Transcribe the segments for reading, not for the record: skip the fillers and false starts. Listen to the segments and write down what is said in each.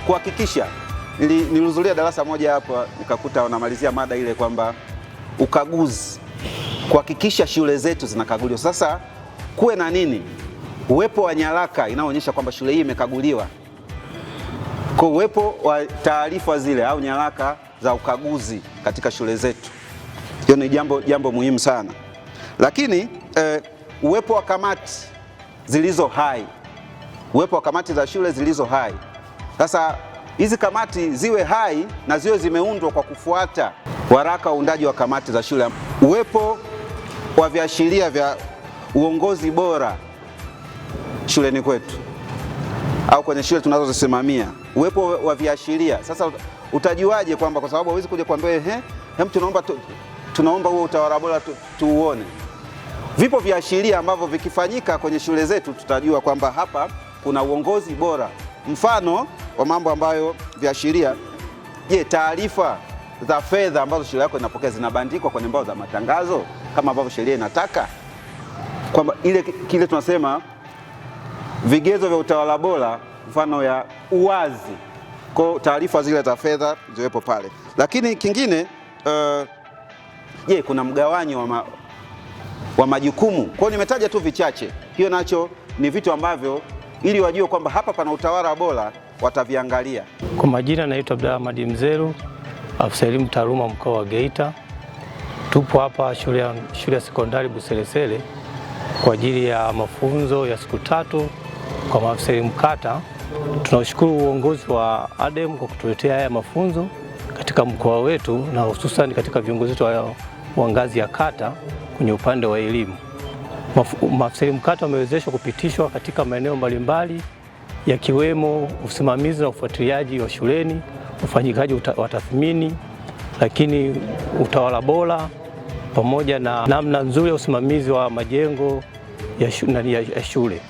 kuhakikisha. Nilihudhuria darasa moja hapa nikakuta wanamalizia mada ile kwamba ukaguzi, kuhakikisha shule zetu zinakaguliwa. Sasa kuwe na nini? Uwepo wa nyaraka inaonyesha kwamba shule hii imekaguliwa. Kwa uwepo wa taarifa zile au nyaraka za ukaguzi katika shule zetu. Hiyo ni jambo muhimu sana. Lakini uwepo wa kamati zilizo hai. Uwepo wa kamati za shule zilizo hai. Sasa hizi kamati ziwe hai na ziwe zimeundwa kwa kufuata waraka wa uundaji wa kamati za shule. Uwepo wa viashiria vya uongozi bora shuleni kwetu au kwenye shule tunazozisimamia. Uwepo wa viashiria. Sasa utajuaje kwamba, kwa sababu huwezi kuja kuambia tunaomba huo utawala bora tuuone. Vipo viashiria ambavyo vikifanyika kwenye shule zetu tutajua kwamba hapa kuna uongozi bora. Mfano wa mambo ambayo viashiria, je, taarifa za fedha ambazo shule yako inapokea zinabandikwa kwenye mbao za matangazo kama ambavyo sheria inataka? Kwamba kile tunasema vigezo vya utawala bora, mfano ya uwazi. Kwa taarifa zile za fedha ziwepo pale. Lakini kingine, je, kuna mgawanyo wa majukumu? Kwa nimetaja tu vichache. Hiyo nacho ni vitu ambavyo ili wajue kwamba hapa pana utawala bora wataviangalia. Kwa majina naitwa Abdulahmad Mzeru, afisa elimu taaluma mkoa wa Geita. Tupo hapa shule ya sekondari Buselesele kwa ajili ya mafunzo ya siku 3 kwa maafisa elimu kata. Tunashukuru uongozi wa ADEM kwa kutuletea haya mafunzo katika mkoa wetu na hususan katika viongozi wetu wa ngazi ya kata kwenye upande wa elimu. Maafisa elimu kata wamewezeshwa kupitishwa katika maeneo mbalimbali yakiwemo usimamizi na ufuatiliaji wa shuleni, ufanyikaji wa tathmini, lakini utawala bora pamoja na namna nzuri ya usimamizi wa majengo ya shule.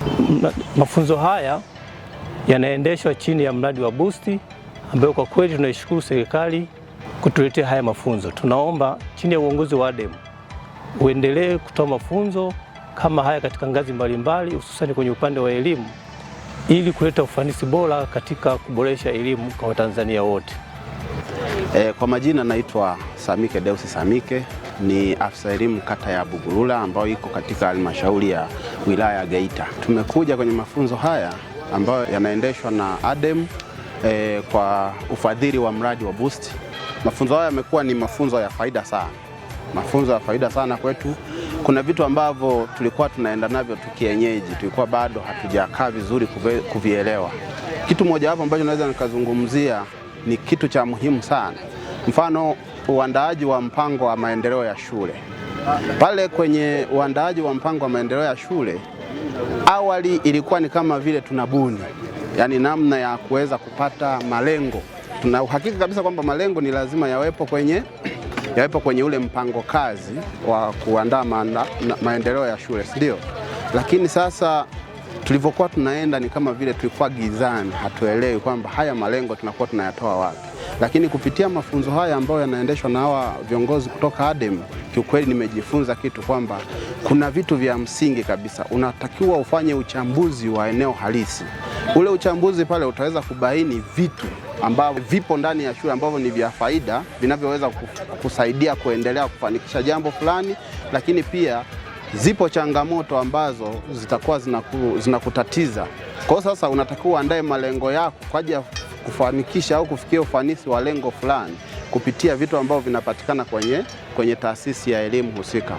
Mafunzo haya yanaendeshwa chini ya mradi wa Boost, ambayo kwa kweli tunaishukuru serikali kutuletea haya mafunzo. Tunaomba chini ya uongozi wa ADEM uendelee kutoa mafunzo kama haya katika ngazi mbalimbali, hususan kwenye upande wa elimu, ili kuleta ufanisi bora katika kuboresha elimu kwa Watanzania wote. Kwa majina naitwa Samike Deusi Samike, ni afisa elimu kata ya Bugurula ambayo iko katika halmashauri ya wilaya ya Geita. Tumekuja kwenye mafunzo haya ambayo yanaendeshwa na ADEM kwa ufadhili wa mradi wa Boost. Mafunzo haya yamekuwa ni mafunzo ya faida sana. Mafunzo ya faida sana kwetu. Kuna vitu ambavyo tulikuwa tunaenda navyo tukienyeji, tulikuwa bado hatujakaa vizuri kuvielewa. Kitu moja hapo ambacho naweza nikazungumzia ni kitu cha muhimu sana. Mfano, uandaaji wa mpango wa maendeleo ya shule. Pale kwenye uandaaji wa mpango wa maendeleo ya shule, awali ilikuwa ni kama vile tunabuni, yani namna ya kuweza kupata malengo. Tuna uhakika kabisa kwamba malengo ni lazima yawepo kwenye ule mpango kazi wa kuandaa maendeleo ya shule, ndio. Lakini sasa tulivyokuwa tunaenda ni kama vile tulikuwa gizani, hatuelewi kwamba haya malengo tunakuwa tunayatoa wapi. Lakini kupitia mafunzo haya ambayo yanaendeshwa na hawa viongozi kutoka ADEM, kiukweli nimejifunza kitu kwamba kuna vitu vya msingi kabisa. Unatakiwa ufanye uchambuzi wa eneo halisi. Ule uchambuzi pale utaweza kubaini vitu ambavyo vipo ndani ya shule ambavyo ni vya faida, vinavyoweza kusaidia kuendelea kufanikisha jambo fulani, lakini pia zipo changamoto ambazo zitakuwa zinakutatiza. Kwa sasa unatakiwa uandae malengo yako kwa ajili ya kufanikisha au kufikia ufanisi wa lengo fulani kupitia vitu ambavyo vinapatikana kwenye taasisi ya elimu husika.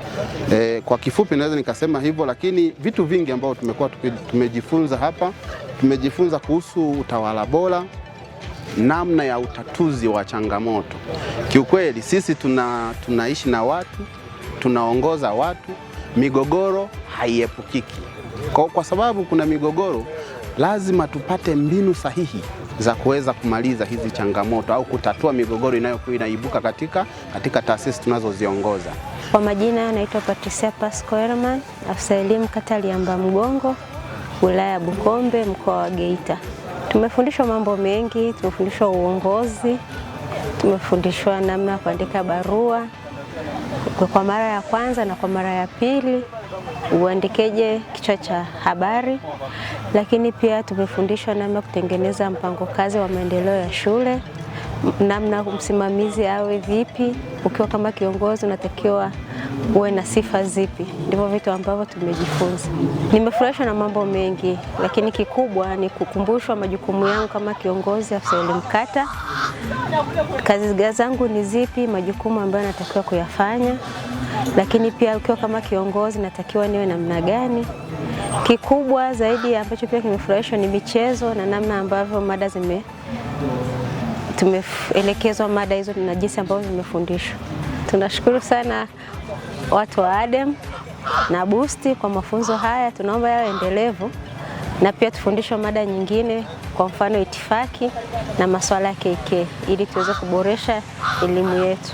Kwa kifupi naweza nikasema hivyo, lakini vitu vingi ambavyo tumekuwa tumejifunza hapa, tumejifunza kuhusu utawala bora, namna ya utatuzi wa changamoto. Kiukweli sisi tunaishi na watu, tunaongoza watu, migogoro haiepukiki. Kwa sababu kuna migogoro, lazima tupate mbinu sahihi za kuweza kumaliza hizi changamoto au kutatua migogoro inayokuwa inaibuka katika taasisi tunazoziongoza. Kwa majina naitwa Patricia Pasco Herman, afisa elimu kata Liamba Mgongo, wilaya ya Bukombe, mkoa wa Geita. Tumefundishwa mambo mengi, tumefundishwa uongozi, tumefundishwa namna ya kuandika barua, kwa mara ya kwanza na kwa mara ya pili, uandikeje kichwa cha habari, lakini pia tumefundishwa namna kutengeneza mpango kazi wa maendeleo ya shule, namna msimamizi awe vipi, ukiwa kama kiongozi unatakiwa uwe na sifa zipi. Ndivyo vitu ambavyo tumejifunza. Nimefurahishwa na mambo mengi, lakini kikubwa ni kukumbushwa majukumu yangu kama kiongozi afisa elimu kata. Kazi zangu ni zipi, majukumu ambayo natakiwa kuyafanya, lakini pia ukiwa kama kiongozi natakiwa niwe namna gani. Kikubwa zaidi ambacho pia kimefurahishwa ni michezo na namna ambavyo mada tumeelekezwa mada hizo na jinsi ambavyo zimefundishwa. Tunashukuru sana watu wa ADEM na Boost kwa mafunzo haya. Tunaomba yawe endelevu na pia tufundishwe mada nyingine, kwa mfano itifaki na masuala ya KK, ili tuweze kuboresha elimu yetu.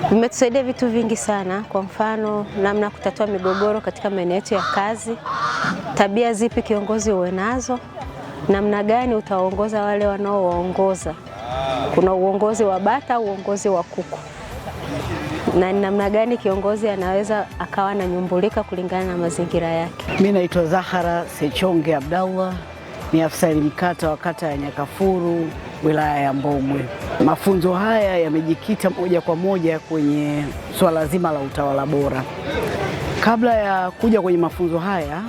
Vimetusaidia vitu vingi sana, kwa mfano namna kutatua migogoro katika maeneo yetu ya kazi, tabia zipi kiongozi uwe nazo, namna gani utaongoza wale wanaowaongoza. Kuna uongozi wa bata, uongozi wa kuku, na namna gani kiongozi anaweza akawa ananyumbulika kulingana na mazingira yake. Mimi naitwa Zahara Sechonge Abdallah, ni afisa elimu kata wa kata ya Nyakafuru, wilaya ya Mbogwe. Mafunzo haya yamejikita moja kwa moja kwenye swala zima la utawala bora. Kabla ya kuja kwenye mafunzo haya,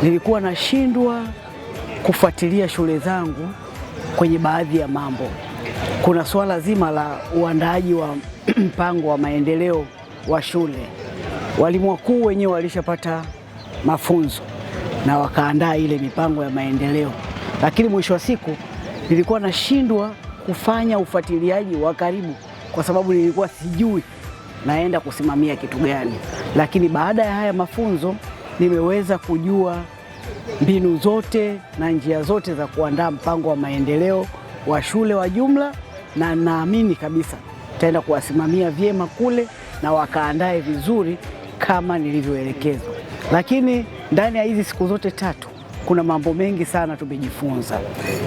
nilikuwa nashindwa kufuatilia shule zangu kwenye baadhi ya mambo. Kuna swala zima la uandaaji wa mpango wa maendeleo wa shule. Walimu wakuu wenyewe walishapata mafunzo na wakaandaa ile mipango ya maendeleo, lakini mwisho wa siku nilikuwa nashindwa kufanya ufuatiliaji wa karibu kwa sababu nilikuwa sijui naenda kusimamia kitu gani. Lakini baada ya haya mafunzo nimeweza kujua mbinu zote na njia zote za kuandaa mpango wa maendeleo wa shule wa jumla, na naamini kabisa taenda kuwasimamia vyema kule na wakaandae vizuri kama nilivyoelekezwa. Lakini ndani ya hizi siku zote 3 kuna mambo mengi sana tumejifunza.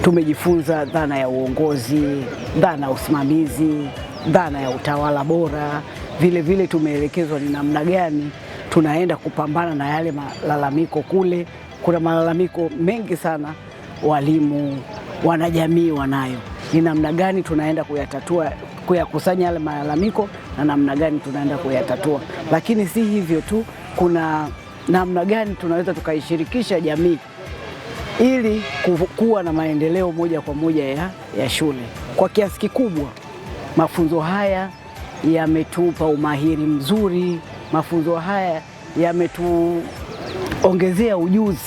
Tumejifunza dhana ya uongozi, dhana ya usimamizi, dhana ya utawala bora. Vile vile tumeelekezwa ni namna gani tunaenda kupambana na yale malalamiko kule. Kuna malalamiko mengi sana walimu, wanajamii wanayo. Ni namna gani tunaenda kuyatatua, kuyakusanya yale malalamiko na namna gani tunaenda kuyatatua. Lakini si hivyo tu, kuna namna gani tunaweza tukaishirikisha jamii ili kuwa na maendeleo moja kwa moja ya shule. Kwa kiasi kikubwa mafunzo haya yametupa umahiri mzuri, mafunzo haya yametuongezea ujuzi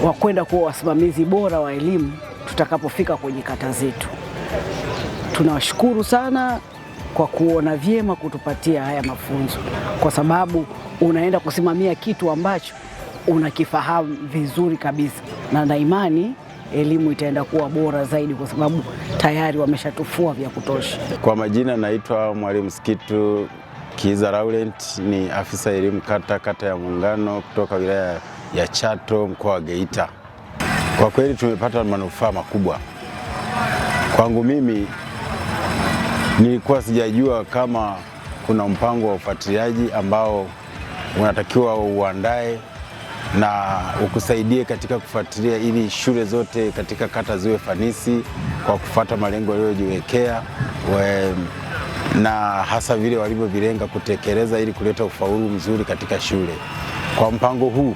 wa kwenda kuwa wasimamizi bora wa elimu tutakapofika kwenye kata zetu. Tunawashukuru sana kwa kuona vyema kutupatia haya mafunzo, kwa sababu unaenda kusimamia kitu ambacho unakifahamu vizuri kabisa, na na imani elimu itaenda kuwa bora zaidi kwa sababu tayari wameshatufua vya kutosha. Kwa majina naitwa Mwalimu Sikitu Kiza Laurent, ni afisa elimu kata ya Muungano kutoka wilaya ya Chato, mkoa wa Geita. Kwa kweli tumepata manufaa makubwa. Kwangu mimi nilikuwa sijajua kama kuna mpango wa ufuatiliaji ambao unatakiwa uandae na ukusaidie katika kufuatilia ili shule zote katika kata ziwe fanisi kwa kufuata malengo yaliyojiwekea, na hasa vile walivyovilenga kutekeleza ili kuleta ufaulu mzuri katika shule. Kwa mpango huu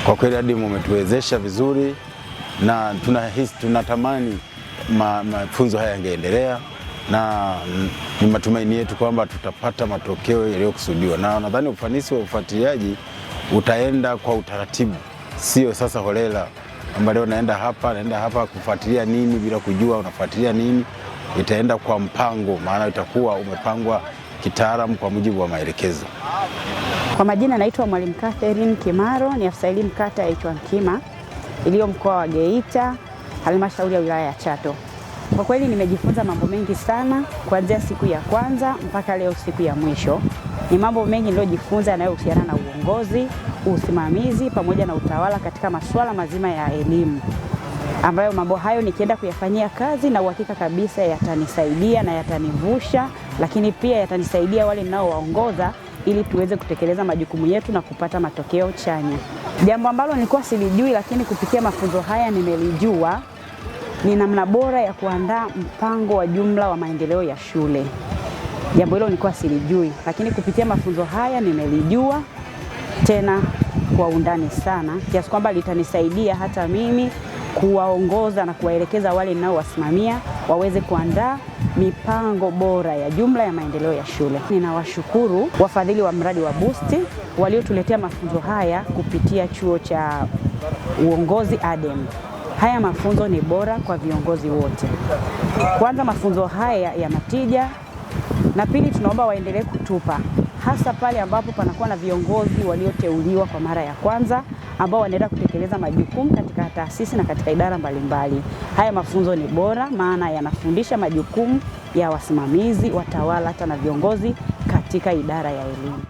kwa kweli ADEM umetuwezesha vizuri, na tunatamani mafunzo haya yangeendelea, na ni matumaini yetu kwamba tutapata matokeo yaliyokusudiwa, na nadhani ufanisi wa ufuatiliaji utaenda kwa utaratibu, sio sasa holela kwamba leo naenda hapa kufuatilia nini bila kujua unafuatilia nini. Itaenda kwa mpango, maana itakuwa umepangwa kitaalamu kwa mujibu wa maelekezo. Kwa majina naitwa Mwalimu Catherine Kimaro, ni afisa elimu kata ya Ichwankima iliyo mkoa wa Geita, halmashauri ya wilaya ya Chato. Kwa kweli nimejifunza mambo mengi sana kuanzia siku ya kwanza mpaka leo siku ya mwisho. Ni mambo mengi niliyojifunza yanayohusiana na uongozi, usimamizi pamoja na utawala katika masuala mazima ya elimu. ambayo mambo hayo nikienda kuyafanyia kazi na uhakika kabisa yatanisaidia na yatanivusha, lakini pia yatanisaidia wale ninaowaongoza ili tuweze kutekeleza majukumu yetu na kupata matokeo chanya. Jambo ambalo nilikuwa silijui lakini kupitia mafunzo haya nimelijua ni namna bora ya kuandaa mpango wa jumla wa maendeleo ya shule. Jambo hilo nilikuwa silijui, lakini kupitia mafunzo haya nimelijua tena kwa undani sana, kiasi kwamba litanisaidia hata mimi kuwaongoza na kuwaelekeza wale ninaowasimamia waweze kuandaa mipango bora ya jumla ya maendeleo ya shule. Ninawashukuru wafadhili wa mradi wa Boost waliotuletea mafunzo haya kupitia chuo cha uongozi ADEM. Haya mafunzo ni bora kwa viongozi wote. Kwanza, mafunzo haya yana tija, na pili, tunaomba waendelee kutupa, hasa pale ambapo panakuwa na viongozi walioteuliwa kwa mara ya kwanza ambao wanaenda kutekeleza majukumu katika taasisi na katika idara mbalimbali. Haya mafunzo ni bora, maana yanafundisha majukumu ya wasimamizi, watawala, hata na viongozi katika idara ya elimu.